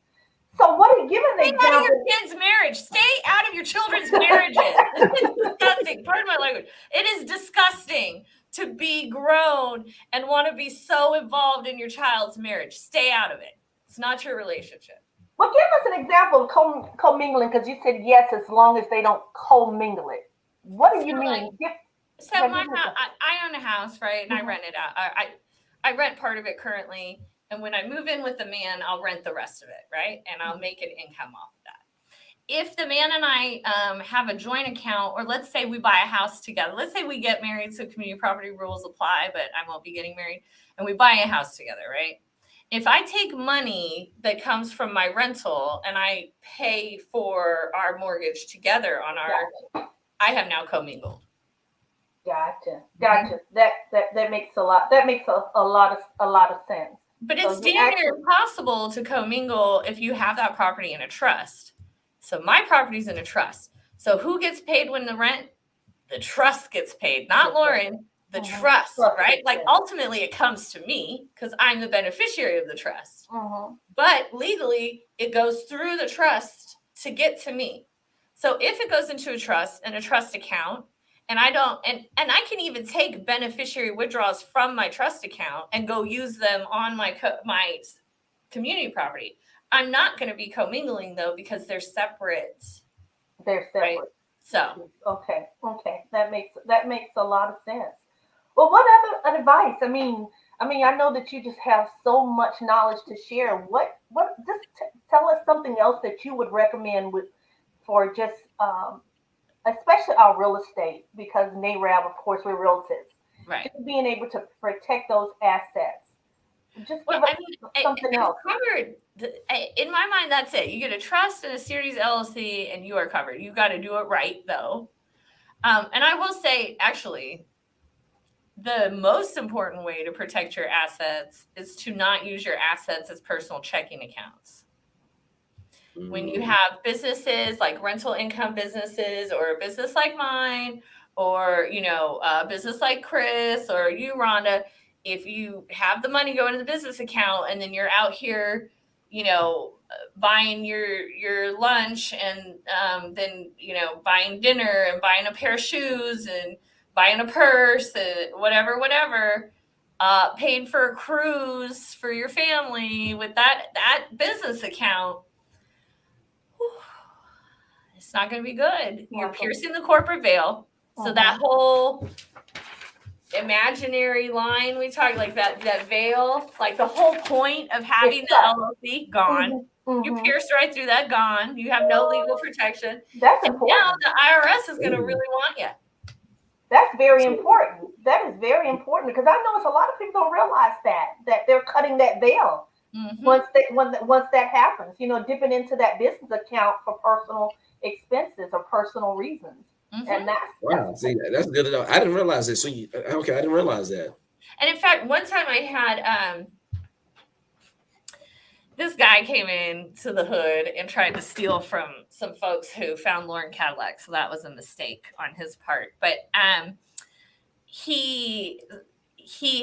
So what are you giving an example? Stay out of your kids' marriage. Stay out of your children's marriages. It's disgusting. Pardon my language. It is disgusting to be grown and want to be so involved in your child's marriage. Stay out of it. It's not your relationship. Well, give us an example of commingling, because you said yes, as long as they don't commingle it. What do you mean? I own a house, right? And I rent it out. I rent part of it currently. And when I move in with the man, I'll rent the rest of it, right? And I'll make an income off of that. If the man and I have a joint account, or let's say we buy a house together. Let's say we get married, so community property rules apply, but I won't be getting married. And we buy a house together, right? If I take money that comes from my rental and I pay for our mortgage together on I have now commingled. Gotcha. That makes a lot. That makes a lot of sense. But it's damn near impossible to commingle if you have that property in a trust. So my property's in a trust. So who gets paid when the rent? The trust gets paid, not Lauren. The trust, right? Like ultimately it comes to me because I'm the beneficiary of the trust. But legally it goes through the trust to get to me. So if it goes into a trust and a trust account, and I don't, and I can even take beneficiary withdrawals from my trust account and go use them on my community property. I'm not going to be commingling though because they're separate. They're separate. Right? So okay, that makes a lot of sense. Well, what other advice? I mean, I know that you just have so much knowledge to share. What just tell us something else that you would recommend for just especially our real estate, because NAREB, of course, we're realtors. Right. Just being able to protect those assets. Just give us something else. Covered. In my mind, that's it. You get a trust and a series LLC, and you are covered. You got to do it right, though. And I will say, actually, the most important way to protect your assets is to not use your assets as personal checking accounts. When you have businesses like rental income businesses, or a business like mine, or a business like Chris or you, Rhonda, if you have the money going to the business account and then you're out here, buying your lunch and then buying dinner and buying a pair of shoes and buying a purse and whatever, paying for a cruise for your family with that business account. It's not going to be good. You're Not gonna- piercing the corporate veil. So that whole imaginary line we talk, like that veil, like the whole point of having the LLC gone. You pierced right through that, gone. You have no legal protection. That's And important. now the IRS is going to really want you. That's very important. That is very important because I know it's a lot of people don't realize that they're cutting that veil once that happens. You know, dipping into that business account for personal expenses or personal reasons, and that's wow. See, that's good to know. I didn't realize it. So okay, I didn't realize that. And in fact, one time I had this guy came in to the hood and tried to steal from some folks who found Lauren Cadillac. So that was a mistake on his part. But he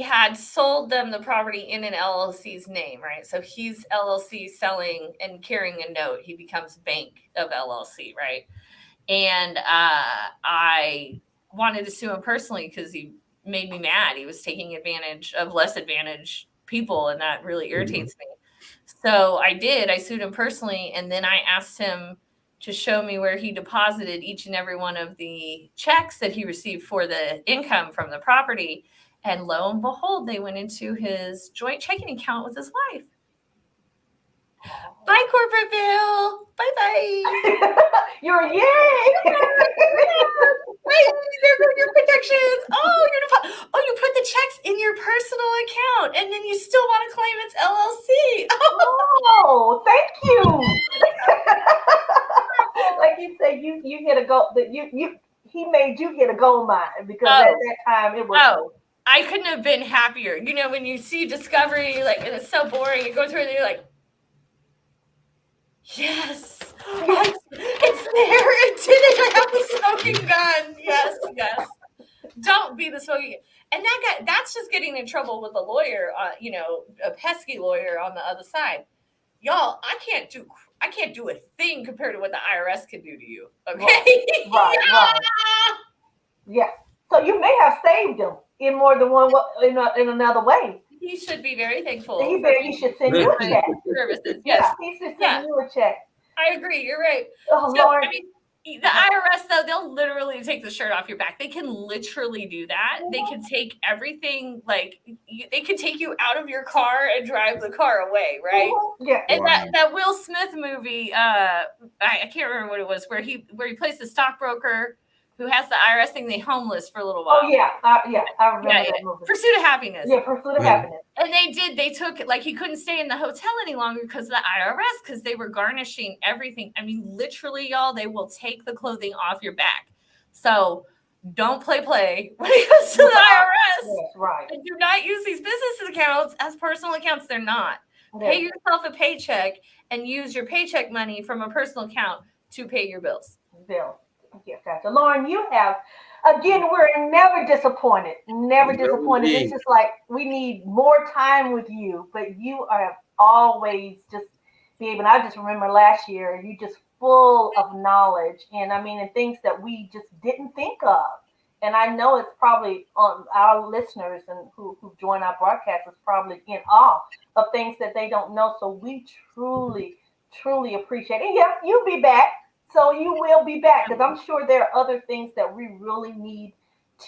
had sold them the property in an LLC's name, right? So he's LLC selling and carrying a note. He becomes bank of LLC, right? And I wanted to sue him personally because he made me mad. He was taking advantage of less advantaged people, and that really irritates me. So I did. I sued him personally, and then I asked him to show me where he deposited each and every one of the checks that he received for the income from the property. And lo and behold, they went into his joint checking account with his wife. Bye, corporate bill. Bye-bye. You're yay. There go your protections. Oh, you put the checks in your personal account, and then you still want to claim it's LLC. Oh, thank you. Like you said, you hit a goal. That he made you hit a gold mine because at that time it was. I couldn't have been happier. You know, when you see Discovery, like, and it's so boring, you go through it and you're like, yes, it's there. It did it. I have the smoking gun. Yes. Don't be the smoking. And that guy, that's just getting in trouble with a lawyer, a pesky lawyer on the other side. Y'all, I can't do a thing compared to what the IRS can do to you. Okay. Right. Yeah. So you may have saved him in more than one in another way. He should be very thankful. He should send you a check. Services. Yes. Yeah, he should send you a check. I agree. You're right. Oh, so, Lord. I mean, the IRS, though, they'll literally take the shirt off your back. They can literally do that. They can take everything, like, they can take you out of your car and drive the car away, right? Yeah. And that Will Smith movie, I can't remember what it was, where he plays the stockbroker who has the IRS thing, they homeless for a little while. Oh, yeah. I remember that movie. Pursuit of Happiness. Yeah, Pursuit of Happiness. And they took, like, he couldn't stay in the hotel any longer because of the IRS, because they were garnishing everything. I mean, literally, y'all, they will take the clothing off your back. So don't play when it comes to the IRS. Yes, right. And do not use these business accounts as personal accounts. They're not. Yes. Pay yourself a paycheck and use your paycheck money from a personal account to pay your bills. Yes, gotcha. Lauren, you have, again, we're never disappointed. Never disappointed. It's just like we need more time with you, but you are always just be able. I just remember last year, you just full of knowledge and and things that we just didn't think of. And I know it's probably on our listeners and who join our broadcast is probably in awe of things that they don't know. So we truly, truly appreciate it. And yeah, you'll be back. So you will be back because I'm sure there are other things that we really need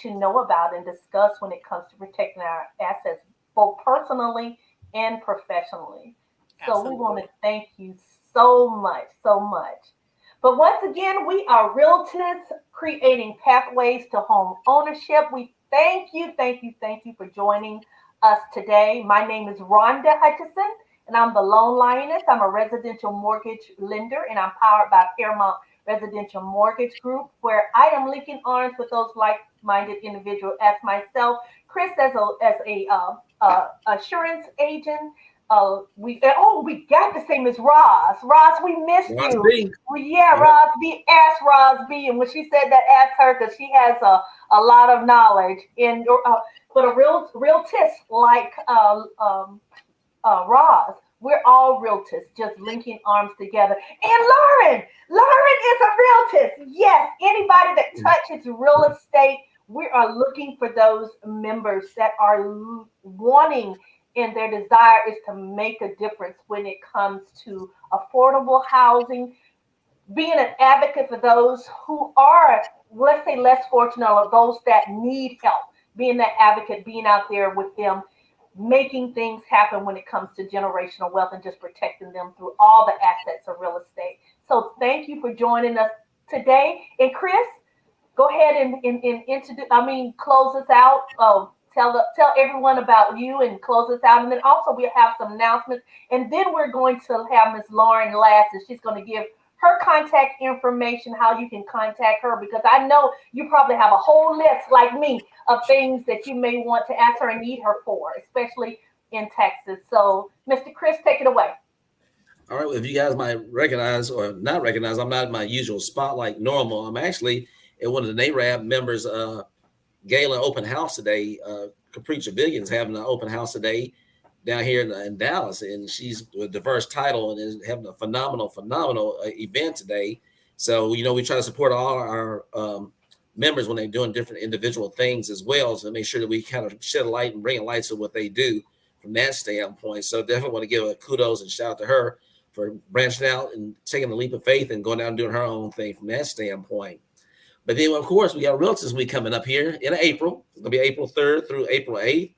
to know about and discuss when it comes to protecting our assets, both personally and professionally. So we want to thank you so much. But once again, we are Realtists creating pathways to home ownership. We thank you for joining us today. My name is Rhonda Hutchison. And I'm the Lone Lioness. I'm a residential mortgage lender, and I'm powered by Paramount Residential Mortgage Group, where I am linking arms with those like-minded individuals as myself. Chris, as a assurance agent. We got the same as Roz. Roz, we missed you. Roz B. Ask Roz B. And when she said that, ask her because she has a lot of knowledge. But a realtist like Roz, we're all realtors, just linking arms together. And Lauren is a realtist. Yes, anybody that touches real estate, we are looking for those members that are wanting and their desire is to make a difference when it comes to affordable housing, being an advocate for those who are, let's say, less fortunate, or those that need help, being that advocate, being out there with them, making things happen when it comes to generational wealth and just protecting them through all the assets of real estate. So thank you for joining us today. And Chris, go ahead and introduce, close us out. Tell everyone about you and close us out. And then also we'll have some announcements. And then we're going to have Miss Lauren last, and she's going to give her contact information, how you can contact her, because I know you probably have a whole list like me of things that you may want to ask her and need her for, especially in Texas. So, Mr. Chris, take it away. All right. Well, if you guys might recognize or not recognize, I'm not in my usual spot like normal. I'm actually at one of the NAREB members' gala open house today. Capri Trevelyan's having an open house today down here in Dallas, and she's a diverse title and is having a phenomenal event today. So, we try to support all our members when they're doing different individual things as well, so make sure that we kind of shed a light and bring a light to what they do from that standpoint. So definitely want to give a kudos and shout out to her for branching out and taking the leap of faith and going down and doing her own thing from that standpoint. But then, of course, we got Realtist Week coming up here in April. It's going to be April 3rd through April 8th.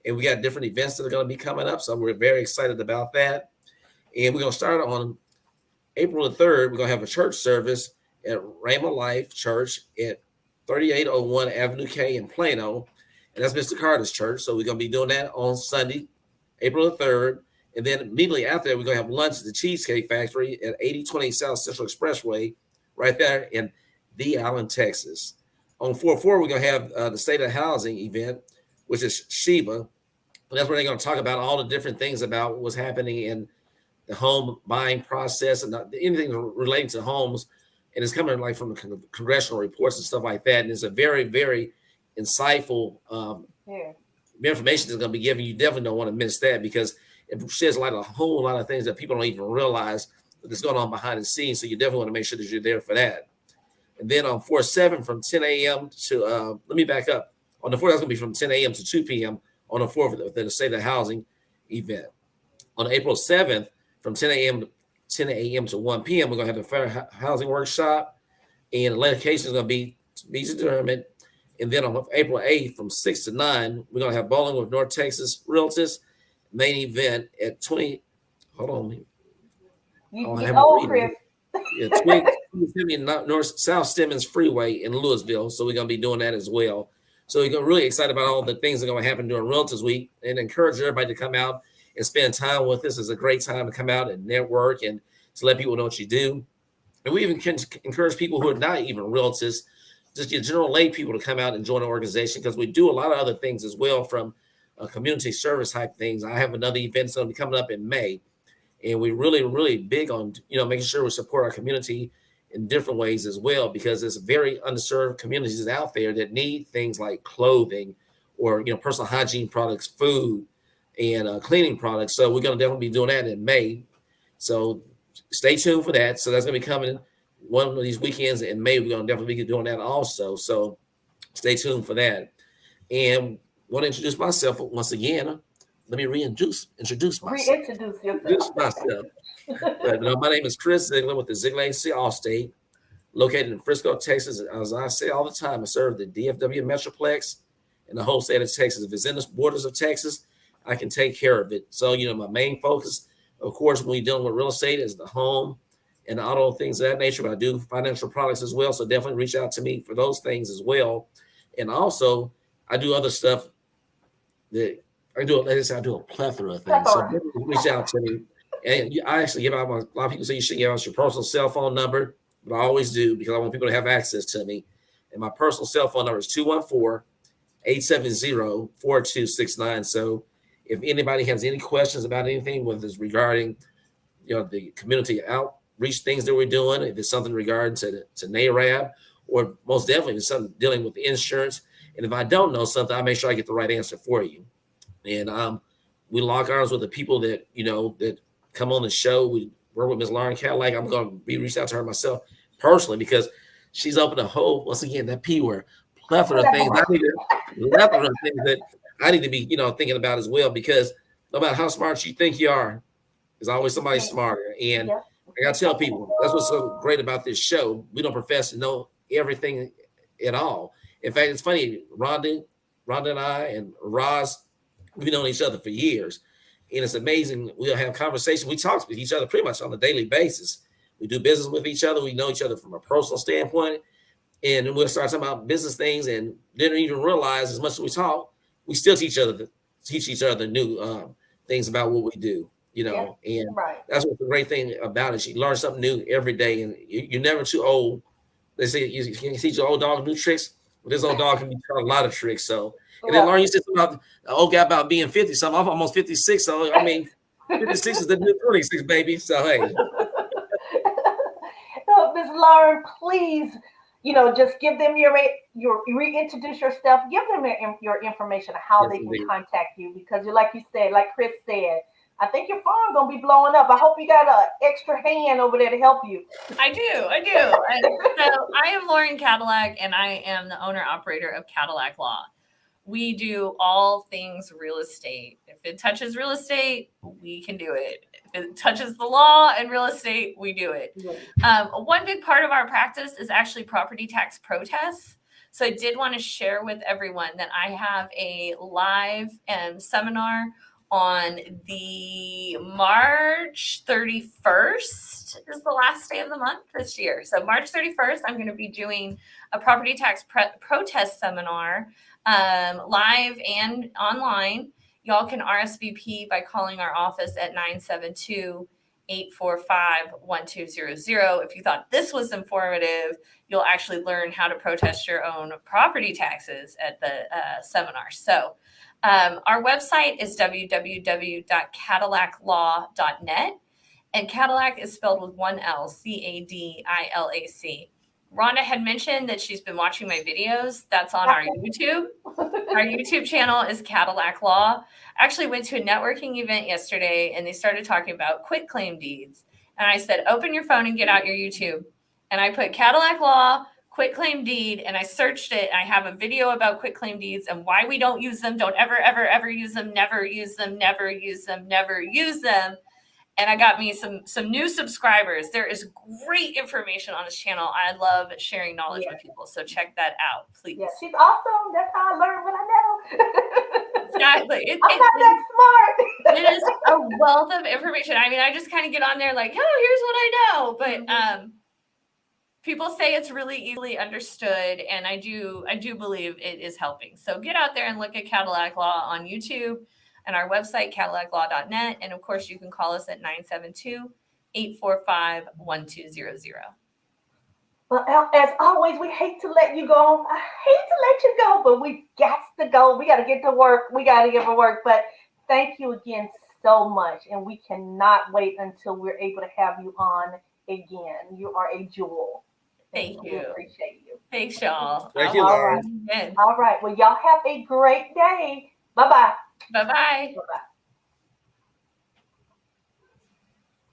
And we got different events that are going to be coming up. So we're very excited about that. And we're going to start on April the 3rd. We're going to have a church service at Rhema Life Church at 3801 Avenue K in Plano. And that's Mr. Carter's church. So we're going to be doing that on Sunday, April the 3rd. And then immediately after that, we're going to have lunch at the Cheesecake Factory at 8020 South Central Expressway, right there in The Allen, Texas. On 4/4, we're going to have the State of Housing event, which is Sheba. That's where they're going to talk about all the different things about what's happening in the home buying process and anything relating to homes. And it's coming like from the congressional reports and stuff like that. And it's a very, very insightful information that's going to be given. You definitely don't want to miss that, because it sheds light on a whole lot of things that people don't even realize that's going on behind the scenes. So you definitely want to make sure that you're there for that. And then on 4/7 from 10 a.m. to, let me back up. On the 4th, that's going to be from 10 a.m. to 2 p.m. on the 4th, the State of Housing event. On April 7th, from 10 a.m. to 1 p.m., we're going to have the Fair Housing Workshop, and the location is going to be determined. And then on April 8th, from 6 to 9, we're going to have Bowling with North Texas Realtist main event at 20. Hold on. Chris. Yeah, 2070 North South Stemmons Freeway in Louisville. So we're going to be doing that as well. So we're really excited about all the things that are going to happen during Realtors Week, and encourage everybody to come out and spend time with us. It's a great time to come out and network and to let people know what you do. And we even can encourage people who are not even realtors, just your general lay people, to come out and join the organization, because we do a lot of other things as well, from community service type things. I have another event that's going to be coming up in May, and we're really, really big on making sure we support our community in different ways as well, because there's very underserved communities out there that need things like clothing or personal hygiene products, food, and cleaning products. So we're going to definitely be doing that in May. So stay tuned for that. So that's going to be coming one of these weekends in May. We're going to definitely be doing that also. So stay tuned for that. And I want to introduce myself once again. Let me introduce myself. Reintroduce yourself. My name is Chris Ziegler with the Ziegler Agency Allstate, located in Frisco, Texas. As I say all the time, I serve the DFW Metroplex and the whole state of Texas. If it's in the borders of Texas, I can take care of it. So, my main focus, of course, when you're dealing with real estate, is the home and the auto, things of that nature. But I do financial products as well. So definitely reach out to me for those things as well. And also, I do other stuff that I do a plethora of things. So reach out to me. And I actually give out, a lot of people say you should give out your personal cell phone number, but I always do, because I want people to have access to me. And my personal cell phone number is 214-870-4269. So if anybody has any questions about anything, whether it's regarding, the community outreach things that we're doing, if it's something regarding to NAREB, or most definitely if it's something dealing with insurance. And if I don't know something, I make sure I get the right answer for you. And we lock arms with the people that, that come on the show. We work with Ms. Lauren Cadillac. I'm going to be reached out to her myself personally, because she's opened a whole, once again, that P word, plethora of things. Plethora of things that I need to be, thinking about as well, because no matter how smart you think you are, there's always somebody smarter. And I gotta tell people that's what's so great about this show. We don't profess to know everything at all. In fact, it's funny. Rhonda and I and Roz, we've known each other for years, and it's amazing. We'll have conversations. We talk with each other pretty much on a daily basis. We do business with each other. We know each other from a personal standpoint, and then we'll start talking about business things, and didn't even realize as much as we talk, we still teach each other new things about what we do. And Right. that's what the great thing about it. You learn something new every day, and you're never too old. They say you can teach your old dog new tricks, but this old dog can be taught a lot of tricks. So, and then Lauren, you said about the old guy about being 50 something. I'm almost 56. So, I mean, 56 is the new 26, baby. So, hey. Ms. Lauren, please, just give them your reintroduce yourself. Give them your information of how they can contact you, because like you said, like Chris said, I think your farm gonna be blowing up. I hope you got an extra hand over there to help you. I do. So I am Lauren Cadillac, and I am the owner operator of Cadillac Law. We do all things real estate. If it touches real estate, we can do it. If it touches the law and real estate, we do it. One big part of our practice is actually property tax protests. So I did want to share with everyone that I have a live seminar on the March 31st is the last day of the month this year. So March 31st, I'm going to be doing a property tax protest seminar live and online. Y'all can RSVP by calling our office at 972-845-1200. If you thought this was informative, you'll actually learn how to protest your own property taxes at the seminar. So our website is www.cadillaclaw.net, and Cadillac is spelled with one L, Cadillac. Rhonda had mentioned that she's been watching my videos. That's on our YouTube. Our YouTube channel is Cadillac Law. I actually went to a networking event yesterday, and they started talking about quitclaim deeds. And I said, open your phone and get out your YouTube. And I put Cadillac Law, quitclaim deed, and I searched it. I have a video about quitclaim deeds and why we don't use them. Don't ever, ever, ever use them. Never use them. Never use them. Never use them. And I got me some new subscribers. There is great information on this channel. I love sharing knowledge with people. So check that out, please. Yeah, she's awesome. That's how I learned what I know. Exactly. I'm not that smart. It is a wealth of information. I mean, I just kind of get on there like, oh, here's what I know. But people say it's really easily understood, and I do believe it is helping. So get out there and look at Cadillac Law on YouTube and our website, cadillaclaw.net. And of course, you can call us at 972-845-1200. Well, as always, we hate to let you go. I hate to let you go, but we got to go. We got to get to work. But thank you again so much. And we cannot wait until we're able to have you on again. You are a jewel. Thank you. We appreciate you. Thanks, y'all. Thank you, Lauren. All right. Well, y'all have a great day. Bye-bye. Bye-bye. Bye-bye.